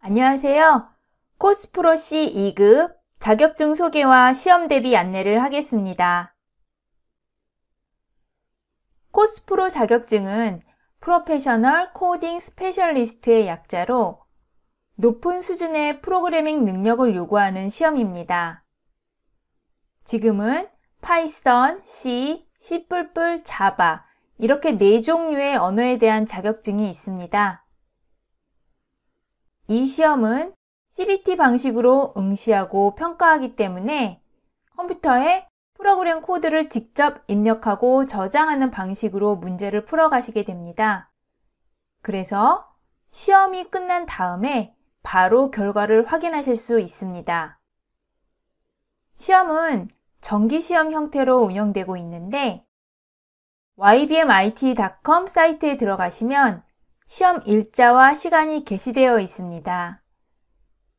안녕하세요. 코스프로 C 2급 자격증 소개와 시험 대비 안내를 하겠습니다. 코스프로 자격증은 프로페셔널 코딩 스페셜리스트의 약자로 높은 수준의 프로그래밍 능력을 요구하는 시험입니다. 지금은 파이썬, C, C++, 자바 이렇게 4종류의 언어에 대한 자격증이 있습니다. 이 시험은 CBT 방식으로 응시하고 평가하기 때문에 컴퓨터에 프로그램 코드를 직접 입력하고 저장하는 방식으로 문제를 풀어가시게 됩니다. 그래서 시험이 끝난 다음에 바로 결과를 확인하실 수 있습니다. 시험은 정기시험 형태로 운영되고 있는데 ybmit.com 사이트에 들어가시면 시험 일자와 시간이 게시되어 있습니다.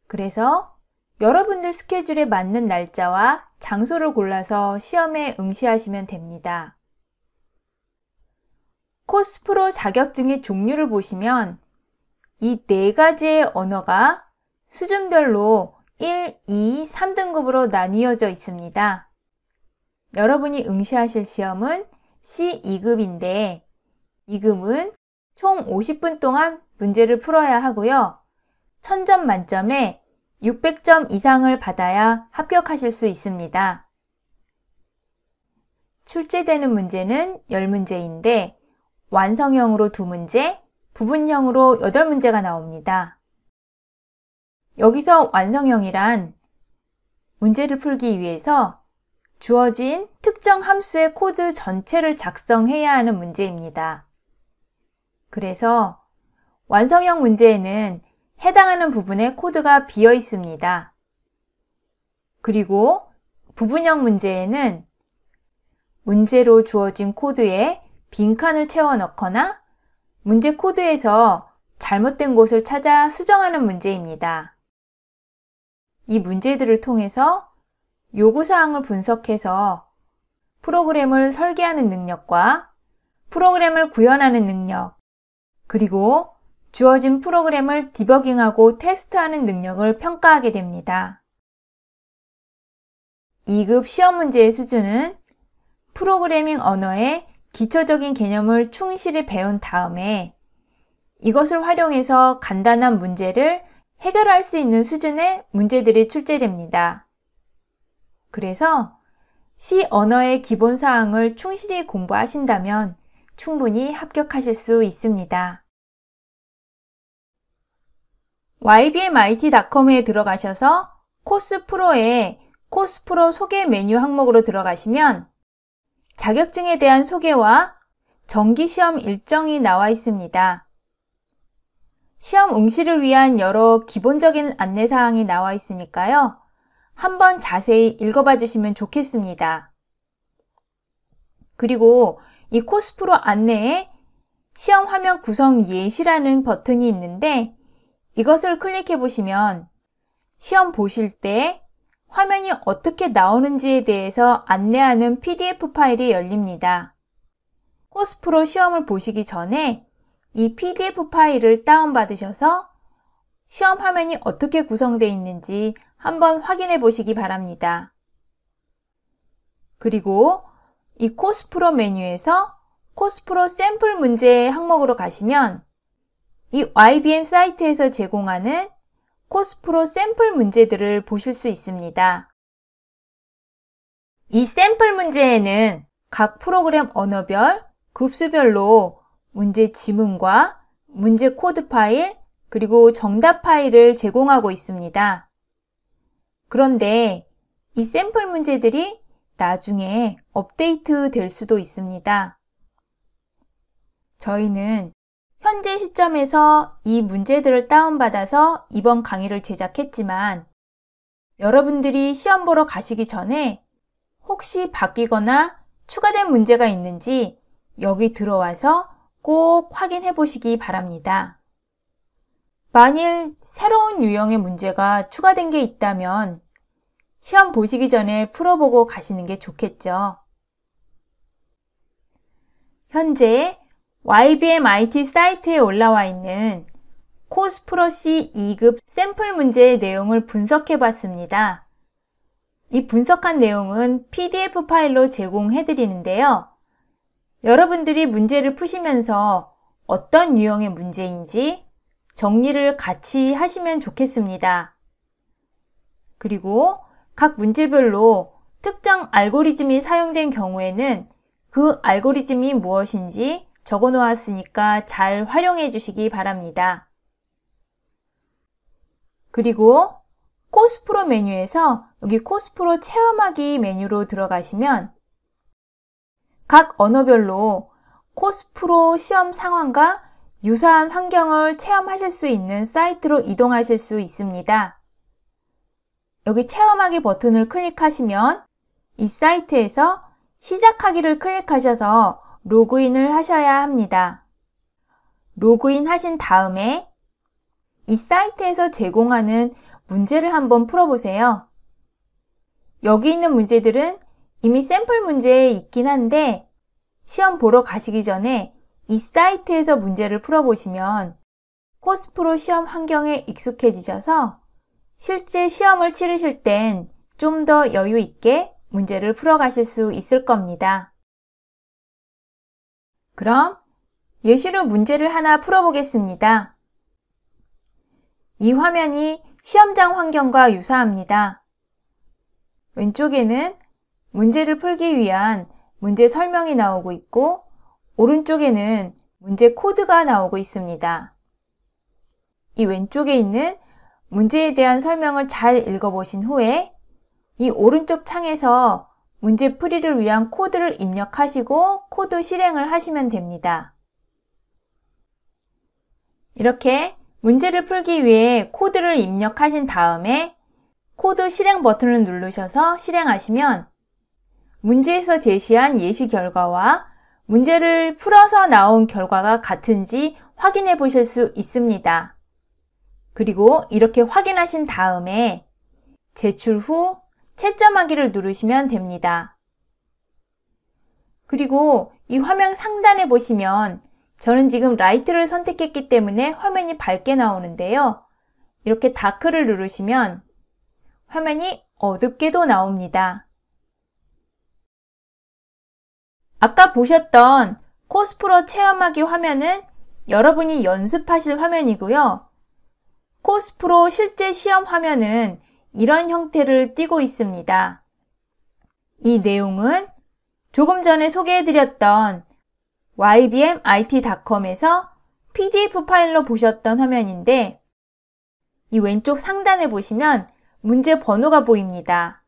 그래서 여러분들 스케줄에 맞는 날짜와 장소를 골라서 시험에 응시하시면 됩니다. 코스프로 자격증의 종류를 보시면 이 4가지의 언어가 수준별로 1, 2, 3등급으로 나뉘어져 있습니다. 여러분이 응시하실 시험은 C 2급인데 2급은 총 50분 동안 문제를 풀어야 하고요. 1000점 만점에 600점 이상을 받아야 합격하실 수 있습니다. 출제되는 문제는 10문제인데 완성형으로 2문제, 부분형으로 8문제가 나옵니다. 여기서 완성형이란 문제를 풀기 위해서 주어진 특정 함수의 코드 전체를 작성해야 하는 문제입니다. 그래서 완성형 문제에는 해당하는 부분에 코드가 비어 있습니다. 그리고 부분형 문제에는 문제로 주어진 코드에 빈칸을 채워 넣거나 문제 코드에서 잘못된 곳을 찾아 수정하는 문제입니다. 이 문제들을 통해서 요구사항을 분석해서 프로그램을 설계하는 능력과 프로그램을 구현하는 능력, 그리고 주어진 프로그램을 디버깅하고 테스트하는 능력을 평가하게 됩니다. 2급 시험 문제의 수준은 프로그래밍 언어의 기초적인 개념을 충실히 배운 다음에 이것을 활용해서 간단한 문제를 해결할 수 있는 수준의 문제들이 출제됩니다. 그래서 C 언어의 기본사항을 충실히 공부하신다면 충분히 합격하실 수 있습니다. ybmit.com에 들어가셔서 코스프로의 코스프로 소개 메뉴 항목으로 들어가시면 자격증에 대한 소개와 정기시험 일정이 나와 있습니다. 시험 응시를 위한 여러 기본적인 안내사항이 나와 있으니까요. 한번 자세히 읽어봐 주시면 좋겠습니다. 그리고 이 코스프로 안내에 시험 화면 구성 예시라는 버튼이 있는데 이것을 클릭해 보시면 시험 보실 때 화면이 어떻게 나오는지에 대해서 안내하는 PDF 파일이 열립니다. 코스프로 시험을 보시기 전에 이 PDF 파일을 다운받으셔서 시험 화면이 어떻게 구성되어 있는지 한번 확인해 보시기 바랍니다. 그리고 이 코스프로 메뉴에서 코스프로 샘플 문제 항목으로 가시면 이 YBM 사이트에서 제공하는 코스프로 샘플 문제들을 보실 수 있습니다. 이 샘플 문제에는 각 프로그램 언어별, 급수별로 문제 지문과 문제 코드 파일, 그리고 정답 파일을 제공하고 있습니다. 그런데 이 샘플 문제들이 나중에 업데이트 될 수도 있습니다. 저희는 현재 시점에서 이 문제들을 다운받아서 이번 강의를 제작했지만 여러분들이 시험 보러 가시기 전에 혹시 바뀌거나 추가된 문제가 있는지 여기 들어와서 꼭 확인해 보시기 바랍니다. 만일 새로운 유형의 문제가 추가된 게 있다면 시험 보시기 전에 풀어보고 가시는 게 좋겠죠. 현재 YBMIT 사이트에 올라와 있는 코스프로-C 2급 샘플 문제의 내용을 분석해 봤습니다. 이 분석한 내용은 PDF 파일로 제공해 드리는데요. 여러분들이 문제를 푸시면서 어떤 유형의 문제인지 정리를 같이 하시면 좋겠습니다. 그리고 각 문제별로 특정 알고리즘이 사용된 경우에는 그 알고리즘이 무엇인지 적어 놓았으니까 잘 활용해 주시기 바랍니다. 그리고 코스프로 메뉴에서 여기 코스프로 체험하기 메뉴로 들어가시면 각 언어별로 코스프로 시험 상황과 유사한 환경을 체험하실 수 있는 사이트로 이동하실 수 있습니다. 여기 체험하기 버튼을 클릭하시면 이 사이트에서 시작하기를 클릭하셔서 로그인을 하셔야 합니다. 로그인 하신 다음에 이 사이트에서 제공하는 문제를 한번 풀어보세요. 여기 있는 문제들은 이미 샘플 문제에 있긴 한데 시험 보러 가시기 전에 이 사이트에서 문제를 풀어보시면 코스프로 시험 환경에 익숙해지셔서 실제 시험을 치르실 땐 좀 더 여유 있게 문제를 풀어가실 수 있을 겁니다. 그럼 예시로 문제를 하나 풀어보겠습니다. 이 화면이 시험장 환경과 유사합니다. 왼쪽에는 문제를 풀기 위한 문제 설명이 나오고 있고 오른쪽에는 문제 코드가 나오고 있습니다. 이 왼쪽에 있는 문제에 대한 설명을 잘 읽어보신 후에 이 오른쪽 창에서 문제 풀이를 위한 코드를 입력하시고 코드 실행을 하시면 됩니다. 이렇게 문제를 풀기 위해 코드를 입력하신 다음에 코드 실행 버튼을 누르셔서 실행하시면 문제에서 제시한 예시 결과와 문제를 풀어서 나온 결과가 같은지 확인해 보실 수 있습니다. 그리고 이렇게 확인하신 다음에 제출 후 채점하기를 누르시면 됩니다. 그리고 이 화면 상단에 보시면 저는 지금 라이트를 선택했기 때문에 화면이 밝게 나오는데요. 이렇게 다크를 누르시면 화면이 어둡게도 나옵니다. 아까 보셨던 코스프로 체험하기 화면은 여러분이 연습하실 화면이고요. 코스프로 실제 시험 화면은 이런 형태를 띠고 있습니다. 이 내용은 조금 전에 소개해드렸던 ybmit.com에서 PDF 파일로 보셨던 화면인데 이 왼쪽 상단에 보시면 문제 번호가 보입니다.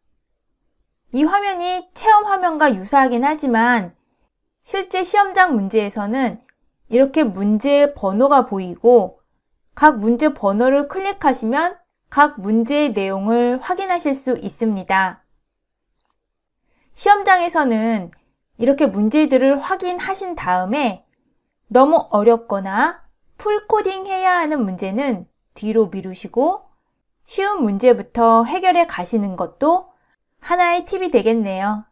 이 화면이 체험 화면과 유사하긴 하지만 실제 시험장 문제에서는 이렇게 문제 번호가 보이고 각 문제 번호를 클릭하시면 각 문제의 내용을 확인하실 수 있습니다. 시험장에서는 이렇게 문제들을 확인하신 다음에 너무 어렵거나 풀코딩 해야 하는 문제는 뒤로 미루시고 쉬운 문제부터 해결해 가시는 것도 하나의 팁이 되겠네요.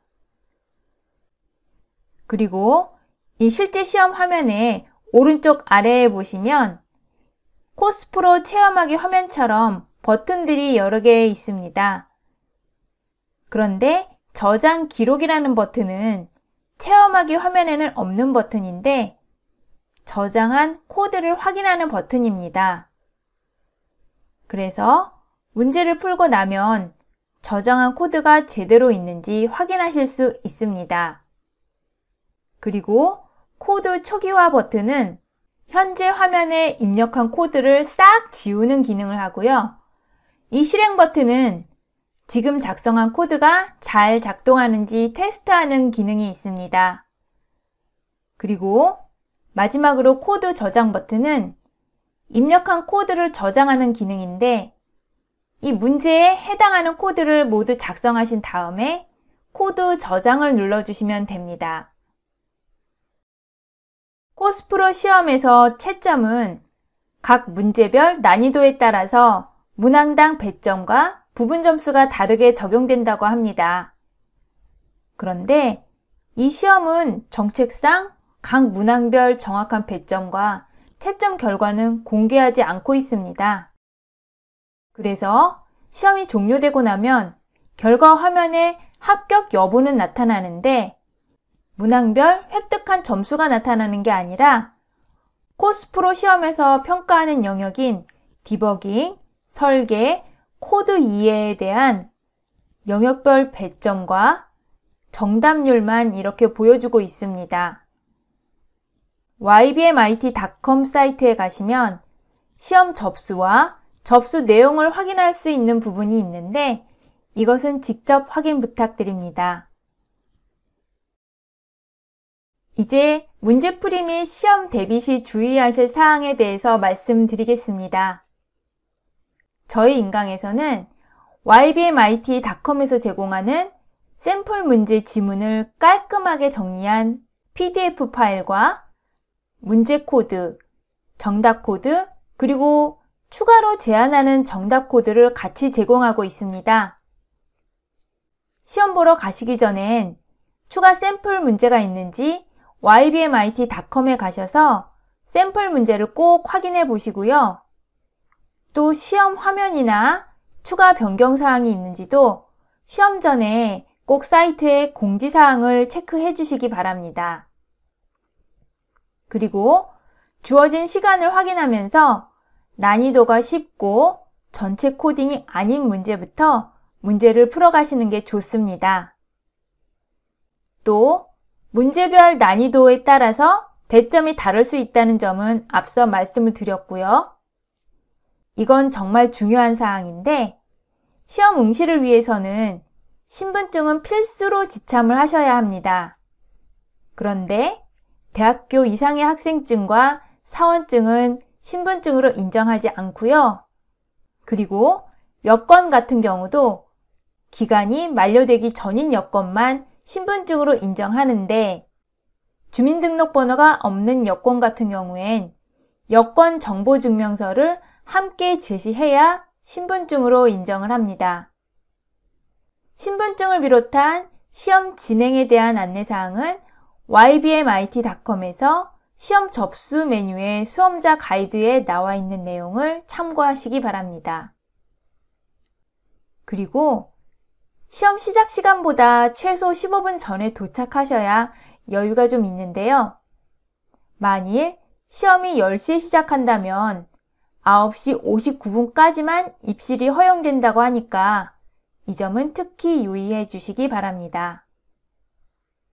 그리고 이 실제 시험 화면의 오른쪽 아래에 보시면 코스프로 체험하기 화면처럼 버튼들이 여러 개 있습니다. 그런데 저장 기록이라는 버튼은 체험하기 화면에는 없는 버튼인데 저장한 코드를 확인하는 버튼입니다. 그래서 문제를 풀고 나면 저장한 코드가 제대로 있는지 확인하실 수 있습니다. 그리고 코드 초기화 버튼은 현재 화면에 입력한 코드를 싹 지우는 기능을 하고요. 이 실행 버튼은 지금 작성한 코드가 잘 작동하는지 테스트하는 기능이 있습니다. 그리고 마지막으로 코드 저장 버튼은 입력한 코드를 저장하는 기능인데 이 문제에 해당하는 코드를 모두 작성하신 다음에 코드 저장을 눌러주시면 됩니다. 코스프로 시험에서 채점은 각 문제별 난이도에 따라서 문항당 배점과 부분 점수가 다르게 적용된다고 합니다. 그런데 이 시험은 정책상 각 문항별 정확한 배점과 채점 결과는 공개하지 않고 있습니다. 그래서 시험이 종료되고 나면 결과 화면에 합격 여부는 나타나는데 문항별 획득한 점수가 나타나는 게 아니라 코스프로 시험에서 평가하는 영역인 디버깅, 설계, 코드 이해에 대한 영역별 배점과 정답률만 이렇게 보여주고 있습니다. ybmit.com 사이트에 가시면 시험 접수와 접수 내용을 확인할 수 있는 부분이 있는데 이것은 직접 확인 부탁드립니다. 이제 문제풀이 및 시험 대비 시 주의하실 사항에 대해서 말씀드리겠습니다. 저희 인강에서는 ybmit.com에서 제공하는 샘플 문제 지문을 깔끔하게 정리한 PDF 파일과 문제 코드, 정답 코드, 그리고 추가로 제안하는 정답 코드를 같이 제공하고 있습니다. 시험 보러 가시기 전엔 추가 샘플 문제가 있는지 ybmit.com에 가셔서 샘플 문제를 꼭 확인해 보시고요. 또 시험 화면이나 추가 변경 사항이 있는지도 시험 전에 꼭 사이트의 공지사항을 체크해 주시기 바랍니다. 그리고 주어진 시간을 확인하면서 난이도가 쉽고 전체 코딩이 아닌 문제부터 문제를 풀어가시는 게 좋습니다. 또 문제별 난이도에 따라서 배점이 다를 수 있다는 점은 앞서 말씀을 드렸고요. 이건 정말 중요한 사항인데 시험 응시를 위해서는 신분증은 필수로 지참을 하셔야 합니다. 그런데 대학교 이상의 학생증과 사원증은 신분증으로 인정하지 않고요. 그리고 여권 같은 경우도 기간이 만료되기 전인 여권만 신분증으로 인정하는데 주민등록번호가 없는 여권 같은 경우엔 여권 정보증명서를 함께 제시해야 신분증으로 인정을 합니다. 신분증을 비롯한 시험 진행에 대한 안내사항은 ybmit.com에서 시험 접수 메뉴의 수험자 가이드에 나와 있는 내용을 참고하시기 바랍니다. 그리고 시험 시작 시간보다 최소 15분 전에 도착하셔야 여유가 좀 있는데요. 만일 시험이 10시에 시작한다면 9시 59분까지만 입실이 허용된다고 하니까 이 점은 특히 유의해 주시기 바랍니다.